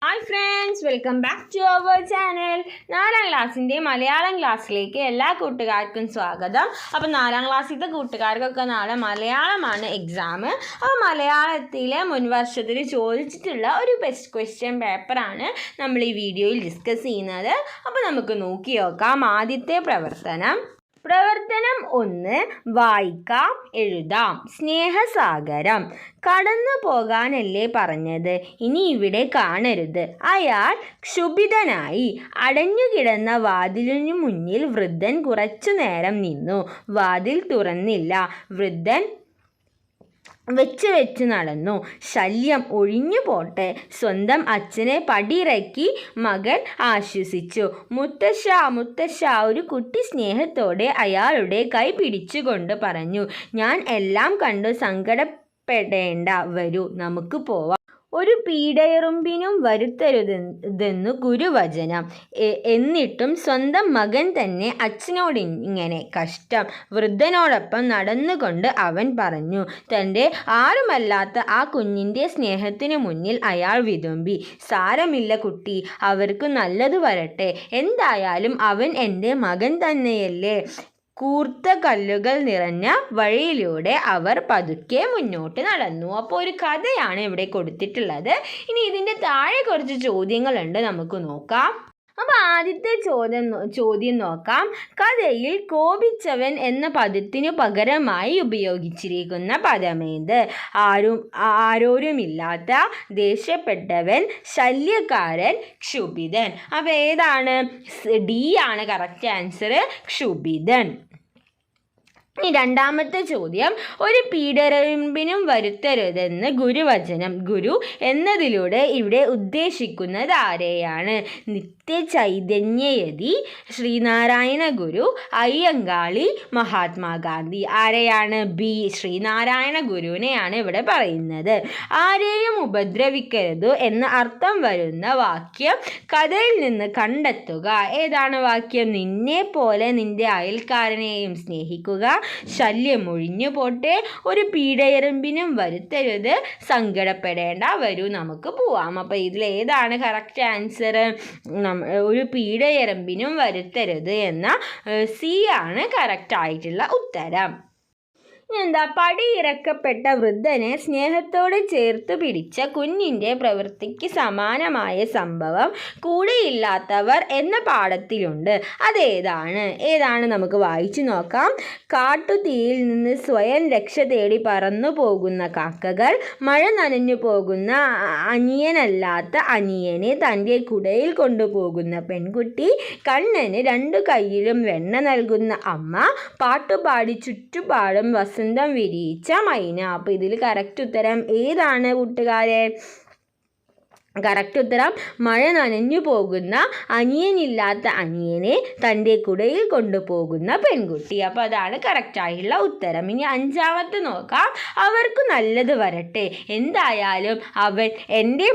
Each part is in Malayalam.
Hi friends, welcome back to our channel. 4ാം ക്ലാസ്സിൻ്റെ മലയാളം ക്ലാസ്സിലേക്ക് എല്ലാ കൂട്ടുകാർക്കും സ്വാഗതം. അപ്പോൾ 4ാം ക്ലാസ്സിലത്തെ കൂട്ടുകാർക്കൊക്കെ നാളെ മലയാളമാണ് എക്സാം. അപ്പോൾ മലയാളത്തിലെ മുൻവർഷത്തിൽ ചോദിച്ചിട്ടുള്ള ഒരു ബെസ്റ്റ് ക്വസ്റ്റ്യൻ പേപ്പറാണ് നമ്മൾ ഈ വീഡിയോയിൽ ഡിസ്കസ് ചെയ്യുന്നത്. അപ്പോൾ നമുക്ക് നോക്കി നോക്കാം. ആദ്യത്തെ പ്രവർത്തനം 1. വായിക്കാം, എഴുതാം. സ്നേഹസാഗരം. കടന്നു പോകാനല്ലേ പറഞ്ഞത്, ഇനി ഇവിടെ കാണരുത്. അയാൾ ക്ഷുഭിതനായി. അടഞ്ഞുകിടന്ന വാതിലിനു മുന്നിൽ വൃദ്ധൻ കുറച്ചു നേരം നിന്നു. വാതിൽ തുറന്നില്ല. വൃദ്ധൻ വെച്ച് നടന്നു. ശല്യം ഒഴിഞ്ഞു പോട്ടെ. സ്വന്തം അച്ഛനെ പടിയിറക്കി മകൻ ആശ്വസിച്ചു. മുത്തശ്ശ, ഒരു കുട്ടി സ്നേഹത്തോടെ അയാളുടെ കൈ പിടിച്ചുകൊണ്ട് പറഞ്ഞു. ഞാൻ എല്ലാം കണ്ടു, സങ്കടപ്പെടേണ്ട, വരൂ നമുക്ക് പോവാം. ഒരു പീഡയെറുമ്പിനും വരുത്തരുതെന്നു ഗുരുവചനം. എന്നിട്ടും സ്വന്തം മകൻ തന്നെ അച്ഛനോടിങ്ങനെ കഷ്ടം. വൃദ്ധനോടൊപ്പം നടന്നുകൊണ്ട് അവൻ പറഞ്ഞു. തൻ്റെ ആരുമല്ലാത്ത ആ കുഞ്ഞിൻ്റെ സ്നേഹത്തിനു മുന്നിൽ അയാൾ വിതുമ്പി. സാരമില്ല കുട്ടി, അവർക്ക് നല്ലത് വരട്ടെ. എന്തായാലും അവൻ എൻ്റെ മകൻ തന്നെയല്ലേ. കൂർത്ത കല്ലുകൾ നിറഞ്ഞ വഴിയിലൂടെ അവർ പതുക്കെ മുന്നോട്ട് നടന്നു. അപ്പോൾ ഒരു കഥയാണ് ഇവിടെ കൊടുത്തിട്ടുള്ളത്. ഇനി ഇതിൻ്റെ താഴെ കുറച്ച് ചോദ്യങ്ങളുണ്ട്, നമുക്ക് നോക്കാം. അപ്പോൾ ആദ്യത്തെ ചോദ്യം നോക്കാം. കഥയിൽ കോപിച്ചവൻ എന്ന പദത്തിനു പകരമായി ഉപയോഗിച്ചിരിക്കുന്ന പദമേത്? ആരോരുമില്ലാത്ത, ദേഷ്യപ്പെട്ടവൻ, ശല്യക്കാരൻ, ക്ഷുഭിതൻ. അപ്പോൾ ഏതാണ്? ഡി ആണ് കറക്റ്റ് ആൻസർ, ക്ഷുഭിതൻ. ഇനി രണ്ടാമത്തെ ചോദ്യം. ഒരു പീഡയെറുമ്പിനും വരുത്തരുതെന്ന് ഗുരുവചനം. ഗുരു എന്നതിലൂടെ ഇവിടെ ഉദ്ദേശിക്കുന്നത് ആരെയാണ്? നിത്യചൈതന്യയതി, ശ്രീനാരായണ ഗുരു, അയ്യങ്കാളി, മഹാത്മാഗാന്ധി. ആരെയാണ്? ബി, ശ്രീനാരായണ ഗുരുവിനെയാണ് ഇവിടെ പറയുന്നത്. ആരെയും ഉപദ്രവിക്കരുത് എന്ന അർത്ഥം വരുന്ന വാക്യം കഥയിൽ നിന്ന് കണ്ടെത്തുക. ഏതാണ് വാക്യം? നിന്നെ പോലെ നിന്റെ അയൽക്കാരനെയും സ്നേഹിക്കുക. ശല്യം ഒഴിഞ്ഞു പോട്ടെ. ഒരു പീഡയെറുമ്പിനും വരുത്തരുത്. സങ്കടപ്പെടേണ്ട, വരൂ നമുക്ക് പോവാം. അപ്പോൾ ഇതിൽ ഏതാണ് കറക്റ്റ് ആൻസർ? ഒരു പീഡയെറുമ്പിനും വരുത്തരുത് എന്ന സി ആണ് കറക്റ്റ് ആയിട്ടുള്ള ഉത്തരം. എന്താ? പടിയിറക്കപ്പെട്ട വൃദ്ധനെ സ്നേഹത്തോടെ ചേർത്ത് പിടിച്ച കുഞ്ഞിൻ്റെ പ്രവൃത്തിക്ക് സമാനമായ സംഭവം കൂടെയില്ലാത്തവർ എന്ന പാഠത്തിലുണ്ട്. ഏതാണ് നമുക്ക് വായിച്ചു നോക്കാം. കാട്ടുതീയിൽ നിന്ന് സ്വയം രക്ഷ തേടി പറന്നു പോകുന്ന കാക്കകൾ, മഴ നനഞ്ഞു പോകുന്ന അനിയനല്ലാത്ത അനിയനെ തൻ്റെ കുടയിൽ കൊണ്ടുപോകുന്ന പെൺകുട്ടി, കണ്ണന് 2 കൈയിലും വെണ്ണ നൽകുന്ന അമ്മ, പാട്ടുപാടി ചുറ്റുപാടും വസന്തം വിരിയിച്ച മൈന. അപ്പോൾ ഇതിൽ കറക്റ്റ് ഉത്തരം ഏതാണ് കൂട്ടുകാരെ? കറക്റ്റ് ഉത്തരം മഴ നനഞ്ഞു പോകുന്ന അനിയനില്ലാത്ത അനിയനെ തൻ്റെ കുടയിൽ കൊണ്ടുപോകുന്ന പെൺകുട്ടി. അപ്പോൾ അതാണ് കറക്റ്റായിട്ടുള്ള ഉത്തരം. ഇനി 5ാമത്തെ നോക്കാം. അവർക്ക് നല്ലത് വരട്ടെ. എന്തായാലും അവൻ എൻ്റെ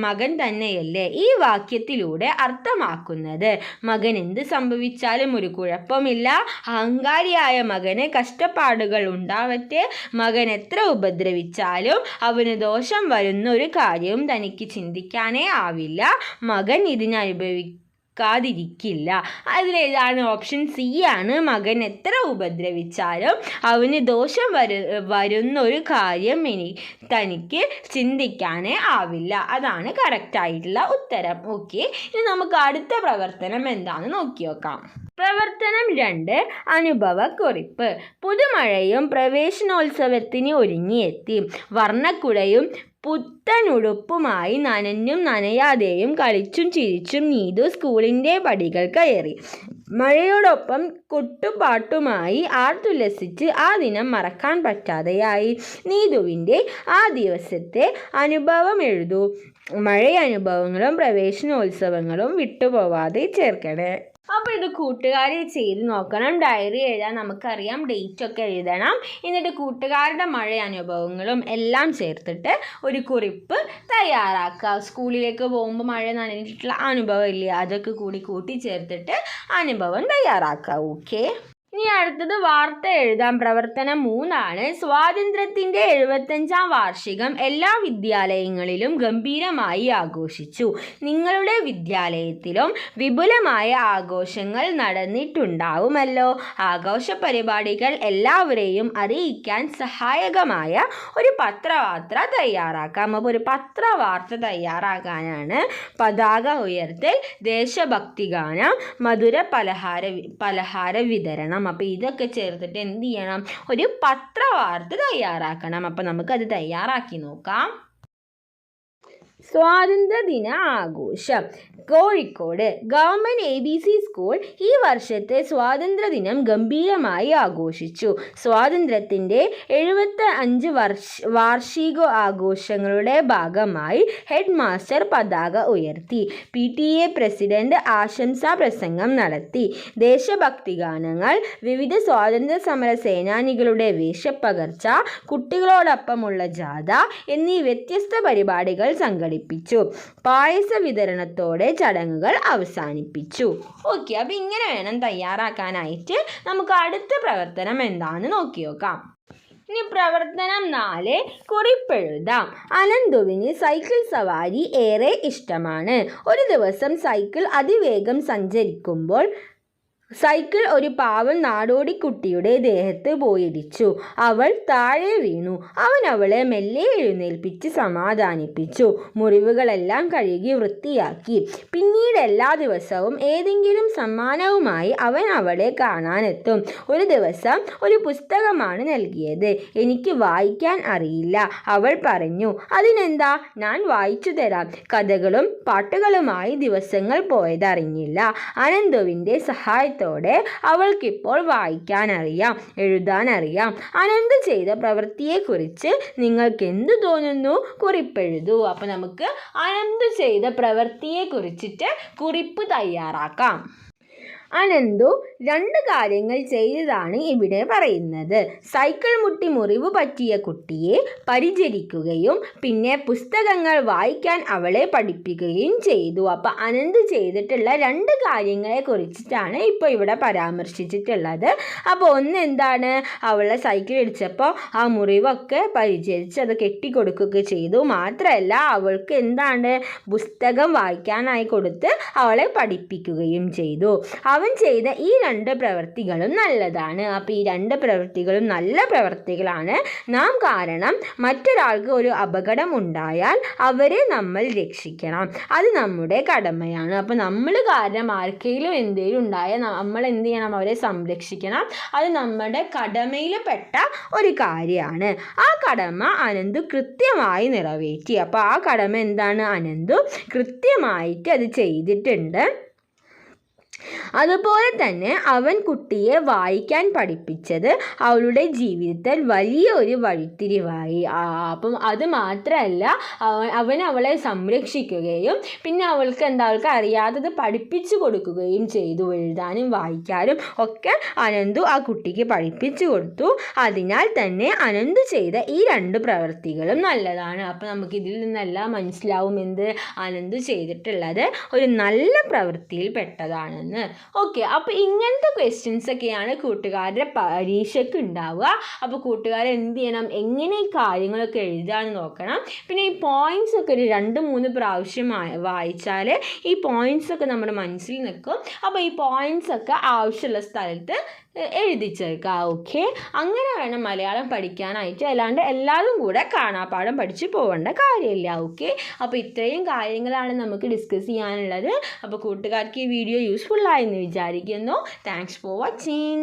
മകൻ തന്നെയല്ലേ. ഈ വാക്യത്തിലൂടെ അർത്ഥമാക്കുന്നത് മകൻ എന്ത് സംഭവിച്ചാലും ഒരു കുഴപ്പമില്ല. അഹങ്കാരിയായ മകന് കഷ്ടപ്പാടുകൾ ഉണ്ടാവട്ടെ. മകൻ എത്ര ഉപദ്രവിച്ചാലും അവന് ദോഷം വരുന്ന ഒരു കാര്യവും തനിക്ക് ചിന്തിക്കാനേ ആവില്ല. മകൻ ഇതിനനുഭവിക്കാതിരിക്കില്ല. അതിലേതാണ്? ഓപ്ഷൻ സി ആണ്. മകൻ എത്ര ഉപദ്രവിച്ചാലും അവന് ദോഷം വരുന്നൊരു കാര്യം തനിക്ക് ചിന്തിക്കാനേ ആവില്ല. അതാണ് കറക്റ്റായിട്ടുള്ള ഉത്തരം. ഓക്കെ, ഇനി നമുക്ക് അടുത്ത പ്രവർത്തനം എന്താണെന്ന് നോക്കി നോക്കാം. പ്രവർത്തനം 2. അനുഭവക്കുറിപ്പ്. പുതുമഴയും പ്രവേശനോത്സവത്തിന് ഒരുങ്ങിയെത്തി. വർണ്ണക്കുടയും പുത്തനുടുപ്പുമായി നനഞ്ഞും നനയാതെയും കളിച്ചും ചിരിച്ചും നീതു സ്കൂളിൻ്റെ പടികൾ കയറി. മഴയോടൊപ്പം കൊട്ടുപാട്ടുമായി ആർത്തുല്ലസിച്ച് ആ ദിനം മറക്കാൻ പറ്റാതെയായി. നീതുവിൻ്റെ ആ ദിവസത്തെ അനുഭവം എഴുതൂ. മഴയനുഭവങ്ങളും പ്രവേശനോത്സവങ്ങളും വിട്ടുപോവാതെ ചേർക്കണേ. അപ്പോൾ ഇത് കൂട്ടുകാരെ ചെയ്ത് നോക്കണം. ഡയറി എഴുതാൻ നമുക്കറിയാം, ഡേറ്റൊക്കെ എഴുതണം. എന്നിട്ട് കൂട്ടുകാരുടെ മഴ അനുഭവങ്ങളും എല്ലാം ചേർത്തിട്ട് ഒരു കുറിപ്പ് തയ്യാറാക്കുക. സ്കൂളിലേക്ക് പോകുമ്പോൾ മഴ നനഞ്ഞിട്ടുള്ള അനുഭവം ഇല്ലേ, അതൊക്കെ കൂടി കൂട്ടി ചേർത്തിട്ട് അനുഭവം തയ്യാറാക്കുക. ഓക്കെ. ഇനി അടുത്തത് വാർത്ത എഴുതാം. പ്രവർത്തനം 3 സ്വാതന്ത്ര്യത്തിൻ്റെ 75ാം വാർഷികം എല്ലാ വിദ്യാലയങ്ങളിലും ഗംഭീരമായി ആഘോഷിച്ചു. നിങ്ങളുടെ വിദ്യാലയത്തിലും വിപുലമായ ആഘോഷങ്ങൾ നടന്നിട്ടുണ്ടാവുമല്ലോ. ആഘോഷ പരിപാടികൾ എല്ലാവരെയും അറിയിക്കാൻ സഹായകമായ ഒരു പത്രവാർത്ത തയ്യാറാക്കാം. അപ്പോൾ ഒരു പത്രവാർത്ത തയ്യാറാക്കാനാണ് പതാക ഉയർത്തൽ, ദേശഭക്തി ഗാനം, മധുര പലഹാര വിതരണം. അപ്പോൾ ഇതൊക്കെ ചേർത്തിട്ട് എന്ത് ചെയ്യണം? ഒരു പത്രവാർത്ത തയ്യാറാക്കണം. അപ്പോൾ നമുക്കത് തയ്യാറാക്കി നോക്കാം. സ്വാതന്ത്ര്യദിന ആഘോഷം. കോഴിക്കോട് ഗവൺമെൻറ് ABC സ്കൂൾ ഈ വർഷത്തെ സ്വാതന്ത്ര്യദിനം ഗംഭീരമായി ആഘോഷിച്ചു. സ്വാതന്ത്ര്യത്തിൻ്റെ 75 വാർഷിക ആഘോഷങ്ങളുടെ ഭാഗമായി ഹെഡ് മാസ്റ്റർ പതാക ഉയർത്തി. PTA പ്രസിഡന്റ് ആശംസാ പ്രസംഗം നടത്തി. ദേശഭക്തി ഗാനങ്ങൾ, വിവിധ സ്വാതന്ത്ര്യ സമര സേനാനികളുടെ വേഷപ്പകർച്ച, കുട്ടികളോടൊപ്പമുള്ള ജാഥ എന്നീ വ്യത്യസ്ത പരിപാടികൾ സംഘടിപ്പിച്ചു. പായസ വിതരണത്തോടെ ചടങ്ങുകൾ അവസാനിപ്പിച്ചു. ഓക്കെ, അപ്പോൾ ഇങ്ങനെ വേണം തയ്യാറാക്കാനായിട്ട്. നമുക്ക് അടുത്ത പ്രവർത്തനം എന്താണെന്ന് നോക്കി നോക്കാം. ഇനി പ്രവർത്തനം 4 കുറിപ്പെഴുതാം. അനന്തുവിന് സൈക്കിൾ സവാരി ഏറെ ഇഷ്ടമാണ്. ഒരു ദിവസം സൈക്കിൾ അതിവേഗം സഞ്ചരിക്കുമ്പോൾ സൈക്കിൾ ഒരു പാവം നാടോടിക്കുട്ടിയുടെ ദേഹത്ത് പോയിടിച്ചു. അവൾ താഴെ വീണു. അവൻ അവളെ മെല്ലെ എഴുന്നേൽപ്പിച്ച് സമാധാനിപ്പിച്ചു. മുറിവുകളെല്ലാം കഴുകി വൃത്തിയാക്കി. പിന്നീട് എല്ലാ ദിവസവും ഏതെങ്കിലും സമ്മാനവുമായി അവൻ അവളെ കാണാനെത്തും. ഒരു ദിവസം ഒരു പുസ്തകമാണ് നൽകിയത്. എനിക്ക് വായിക്കാൻ അറിയില്ല, അവൾ പറഞ്ഞു. അതിനെന്താ, ഞാൻ വായിച്ചു തരാം. കഥകളും പാട്ടുകളുമായി ദിവസങ്ങൾ പോയതറിഞ്ഞില്ല. അനന്തുവിൻ്റെ സഹായത്തോടെ അവൾക്കിപ്പോൾ വായിക്കാനറിയാം, എഴുതാനറിയാം. അനന്ത് ചെയ്ത പ്രവൃത്തിയെക്കുറിച്ച് നിങ്ങൾക്ക് എന്തു തോന്നുന്നു? കുറിപ്പെഴുതൂ. അപ്പോൾ നമുക്ക് അനന്ത് ചെയ്ത പ്രവൃത്തിയെക്കുറിച്ചിട്ട് കുറിപ്പ് തയ്യാറാക്കാം. അനന്തു 2 കാര്യങ്ങൾ ചെയ്തതാണ് ഇവിടെ പറയുന്നത്. സൈക്കിൾ മുട്ടി മുറിവ് പറ്റിയ കുട്ടിയെ പരിചരിക്കുകയും പിന്നെ പുസ്തകങ്ങൾ വായിക്കാൻ അവളെ പഠിപ്പിക്കുകയും ചെയ്തു. അപ്പോൾ അനന്ത് ചെയ്തിട്ടുള്ള 2 കാര്യങ്ങളെ കുറിച്ചിട്ടാണ് ഇപ്പോൾ ഇവിടെ പരാമർശിച്ചിട്ടുള്ളത്. അപ്പോൾ ഒന്ന് എന്താണ്, അവളെ സൈക്കിൾ ഇടിച്ചപ്പോൾ ആ മുറിവൊക്കെ പരിചരിച്ച് അത് കെട്ടിക്കൊടുക്കുകയൊക്കെ ചെയ്തു. മാത്രമല്ല അവൾക്ക് എന്താണ്, പുസ്തകം വായിക്കാനായി കൊടുത്ത് അവളെ പഠിപ്പിക്കുകയും ചെയ്തു. അവൻ ചെയ്ത ഈ 2 പ്രവൃത്തികളും നല്ലതാണ്. അപ്പോൾ ഈ 2 പ്രവൃത്തികളും നല്ല പ്രവൃത്തികളാണ്. നാം കാരണം മറ്റൊരാൾക്ക് ഒരു അപകടം ഉണ്ടായാൽ അവരെ നമ്മൾ രക്ഷിക്കണം. അത് നമ്മുടെ കടമയാണ്. അപ്പോൾ നമ്മൾ കാരണം ആർക്കെങ്കിലും എന്തെങ്കിലും ഉണ്ടായാൽ നമ്മൾ എന്ത് ചെയ്യണം? അവരെ സംരക്ഷിക്കണം. അത് നമ്മുടെ കടമയിൽ പെട്ട ഒരു കാര്യമാണ്. ആ കടമ അനന്തു കൃത്യമായി നിറവേറ്റി. അപ്പോൾ ആ കടമ എന്താണ്? അനന്തു കൃത്യമായിട്ട് അത് ചെയ്തിട്ടുണ്ട്. അതുപോലെ തന്നെ അവൻ കുട്ടിയെ വായിക്കാൻ പഠിപ്പിച്ചത് അവളുടെ ജീവിതത്തിൽ വലിയൊരു വഴിത്തിരിവായി. അപ്പം അത് മാത്രമല്ല, അവൻ അവളെ സംരക്ഷിക്കുകയും പിന്നെ അവൾക്ക് അറിയാത്തത് പഠിപ്പിച്ചു കൊടുക്കുകയും ചെയ്തു. എഴുതാനും വായിക്കാനും ഒക്കെ അനന്തു ആ കുട്ടിക്ക് പഠിപ്പിച്ചു കൊടുത്തു. അതിനാൽ തന്നെ അനന്തു ചെയ്ത ഈ 2 പ്രവൃത്തികളും നല്ലതാണ്. അപ്പോൾ നമുക്ക് ഇതിൽ നിന്നെല്ലാം മനസ്സിലാവും എന്ത്, അനന്തു ചെയ്തിട്ടുള്ളത് ഒരു നല്ല പ്രവൃത്തിയിൽ പെട്ടതാണെന്ന്. ഓക്കെ, അപ്പോൾ ഇങ്ങനത്തെ ക്വസ്റ്റ്യൻസ് ഒക്കെയാണ് കൂട്ടുകാരുടെ പരീക്ഷയ്ക്ക് ഉണ്ടാവുക. അപ്പോൾ കൂട്ടുകാർ എന്ത് ചെയ്യണം? എങ്ങനെ ഈ കാര്യങ്ങളൊക്കെ എഴുതാമെന്ന് നോക്കണം. പിന്നെ ഈ പോയിൻറ്റ്സ് ഒക്കെ ഒരു 2-3 പ്രാവശ്യം വായിച്ചാൽ ഈ പോയിൻറ്റ്സ് ഒക്കെ നമ്മുടെ മനസ്സിൽ നിൽക്കും. അപ്പോൾ ഈ പോയിൻറ്റ്സ് ഒക്കെ ആവശ്യമുള്ള സ്ഥലത്ത് എഴുതി ചേർക്കുക. ഓക്കെ, അങ്ങനെ വേണം മലയാളം പഠിക്കാനായിട്ട്. അല്ലാണ്ട് എല്ലാവരും കൂടെ കാണാപ്പാഠം പഠിച്ച് പോകേണ്ട കാര്യമില്ല. ഓക്കെ, അപ്പോൾ ഇത്രയും കാര്യങ്ങളാണ് നമുക്ക് ഡിസ്കസ് ചെയ്യാനുള്ളത്. അപ്പോൾ കൂട്ടുകാർക്ക് ഈ വീഡിയോ യൂസ്ഫുൾ ആയെന്ന് വിചാരിക്കുന്നു. Thanks for watching.